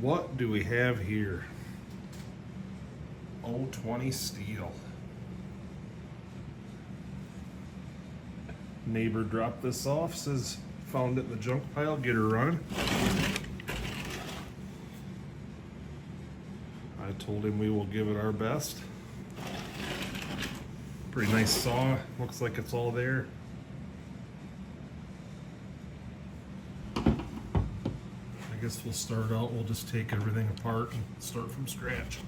What do we have here? 020 steel. Neighbor dropped this off, says found it in the junk pile, get her running. I told him we will give it our best. Pretty nice saw, looks like it's all there. I guess we'll start out, we'll just take everything apart and start from scratch.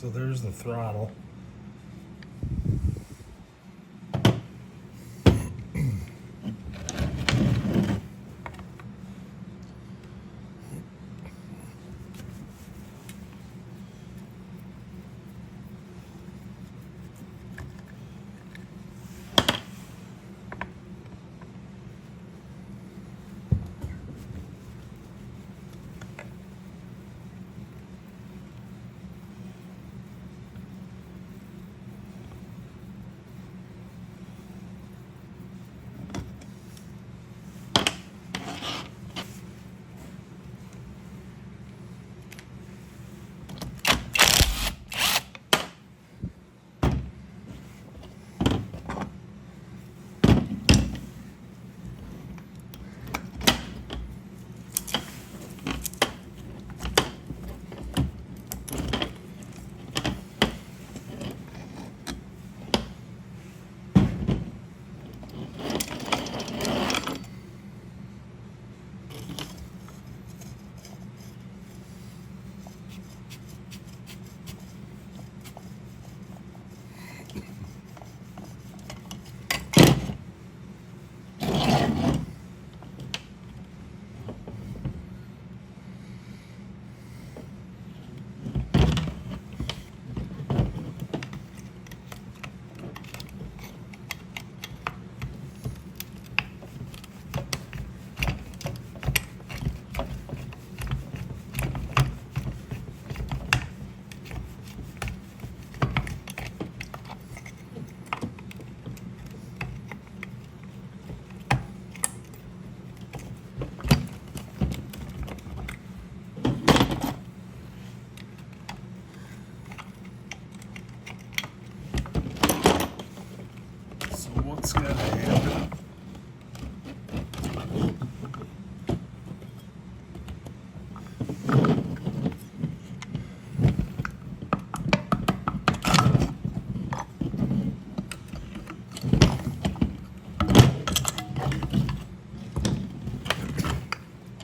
So there's the throttle.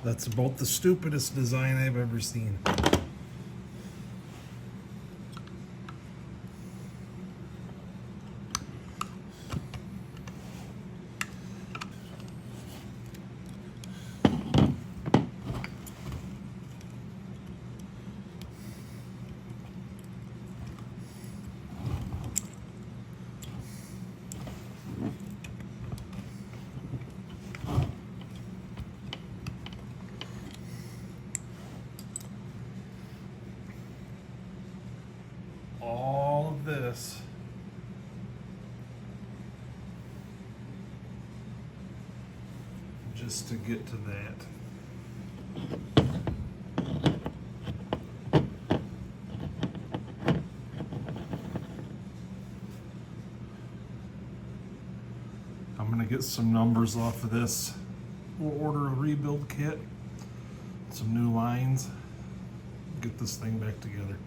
That's about the stupidest design I've ever seen. All of this just to get to that. I'm gonna get some numbers off of this. We'll order a rebuild kit, some new lines, get this thing back together.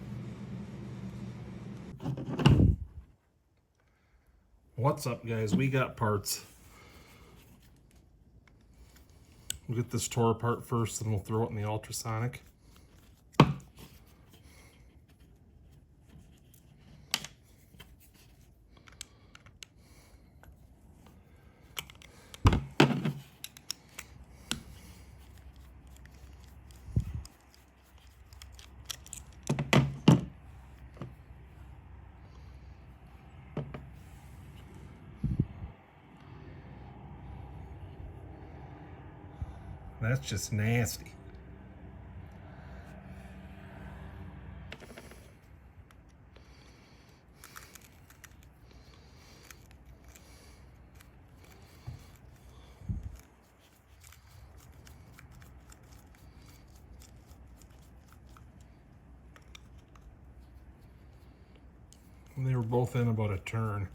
What's up, guys? We got parts. We'll get this tore apart first, then we'll throw it in the ultrasonic. That's just nasty. And they were both in about a turn.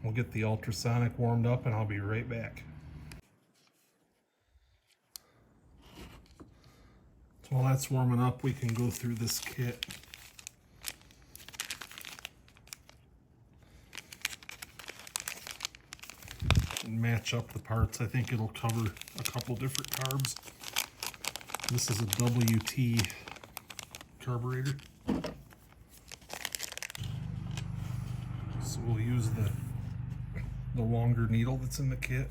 We'll get the ultrasonic warmed up and I'll be right back. So while that's warming up, we can go through this kit. And match up the parts. I think it'll cover a couple different carbs. This is a WT carburetor. So we'll use the longer needle that's in the kit.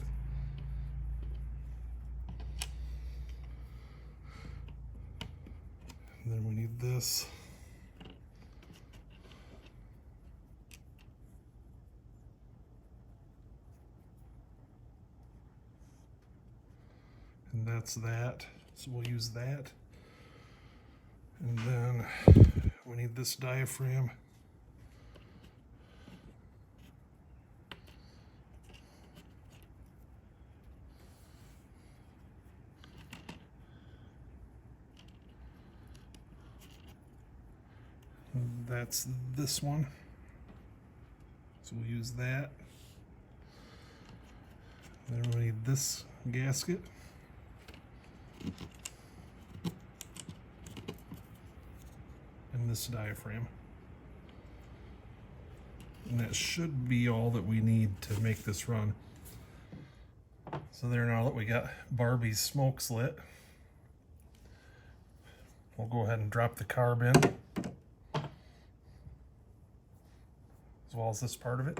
And then we need this. And that's that. So we'll use that. And then we need this diaphragm. And that's this one. So we'll use that. Then we need this gasket. And this diaphragm. And that should be all that we need to make this run. So there, now that we got Barbie's smokes lit, we'll go ahead and drop the carb in, as well as this part of it.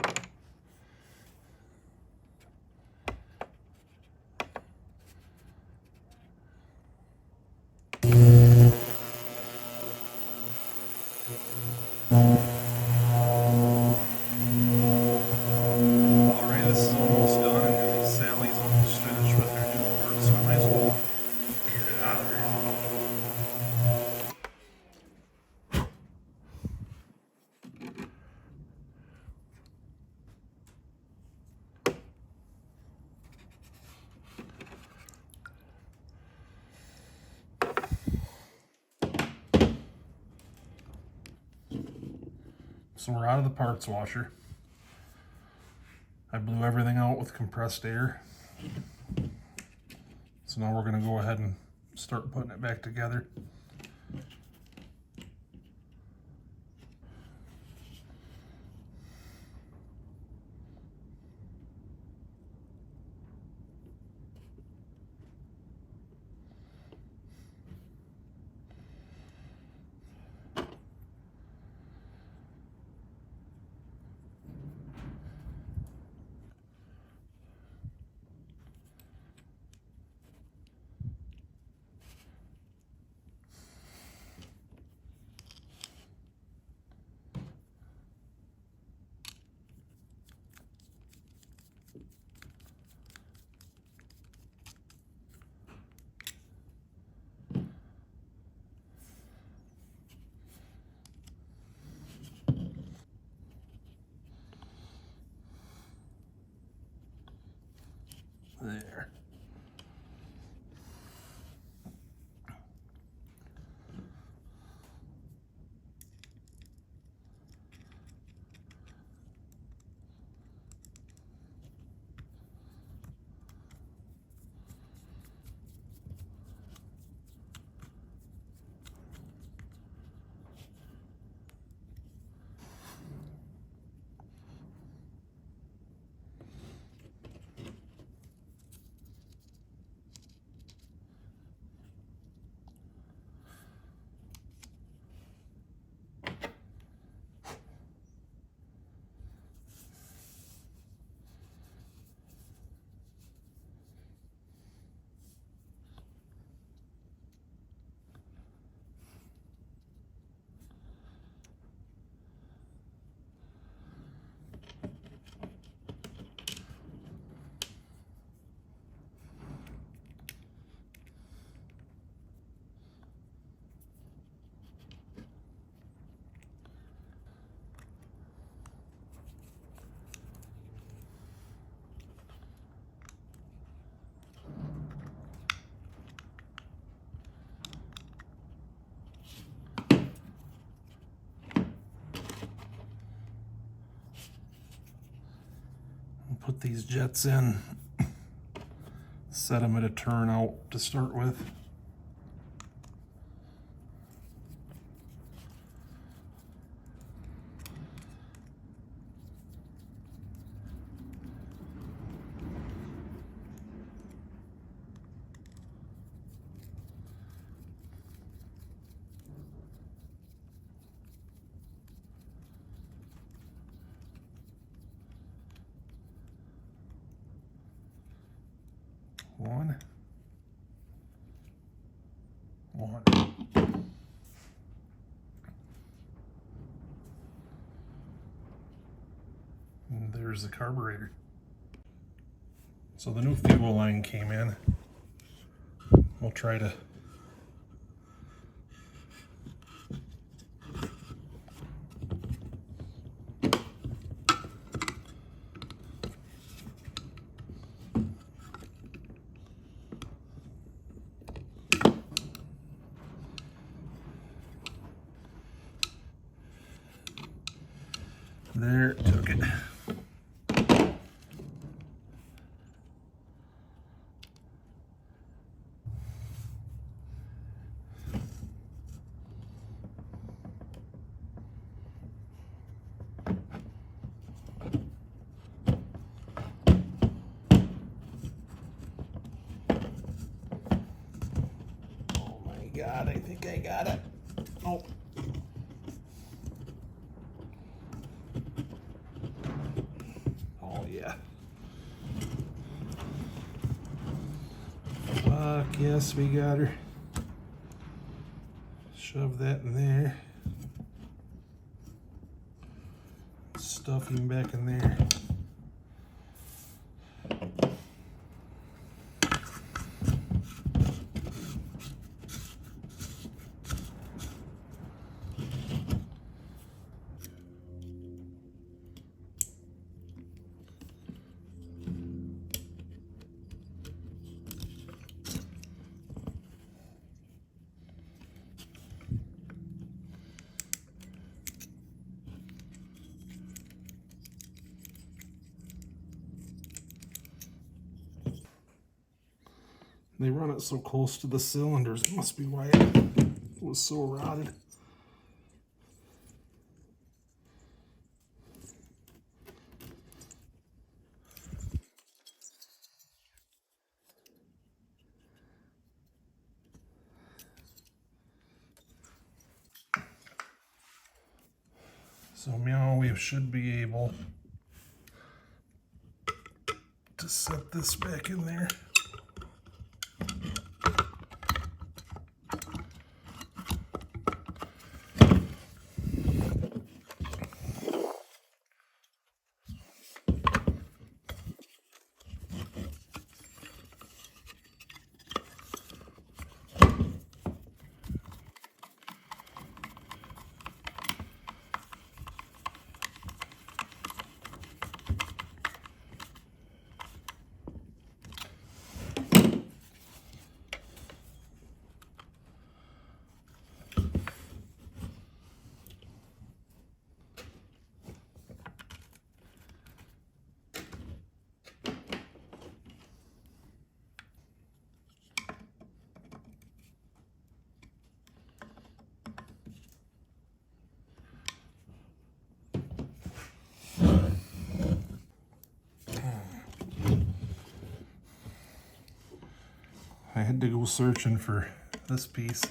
Alright, this is almost done, and Sally's almost finished with her Newport, so I might as well get it out of there. So we're out of the parts washer. I blew everything out with compressed air. So now we're going to go ahead and start putting it back together. There. Put these jets in, set them at a turnout to start with. One. And there's the carburetor. So the new fuel line came in. We'll try to there, took it. Oh my God, I think I got it. Oh. Oh yeah. Fuck yes, we got her. Shove that in there. Stuff him back in there. They run it so close to the cylinders, it must be why it was so rotted. So now we should be able to set this back in there. I had to go searching for this piece.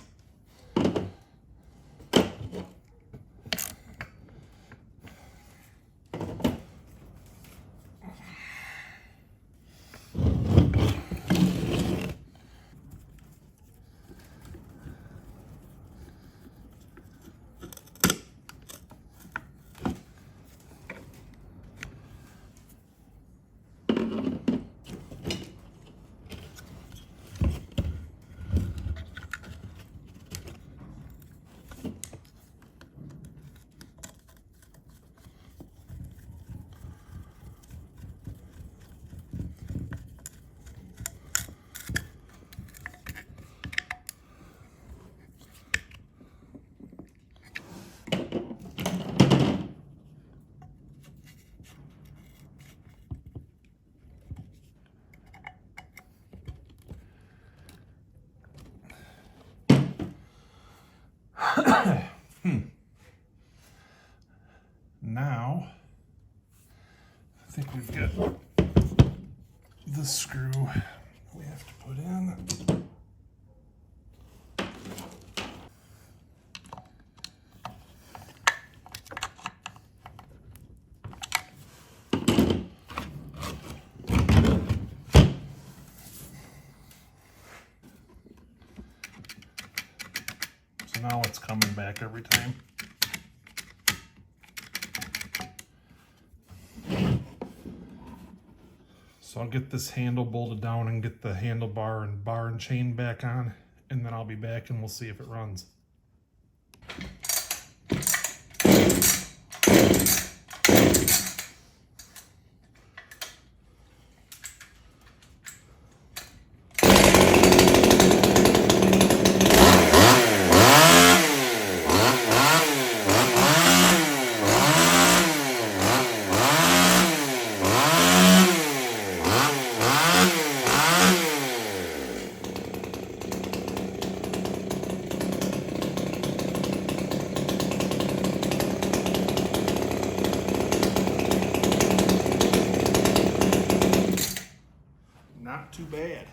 Now, I think we've got this screw we have to put in. So now it's coming back every time. So I'll get this handle bolted down and get the handlebar and bar and chain back on, and then I'll be back and we'll see if it runs. Not too bad.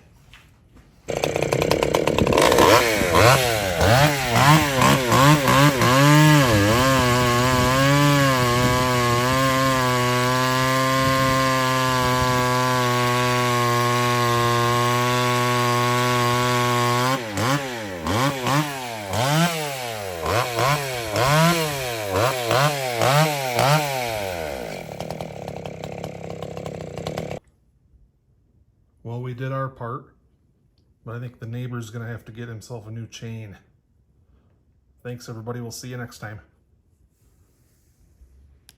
Well, we did our part, but I think the neighbor's gonna have to get himself a new chain. Thanks, everybody. We'll see you next time.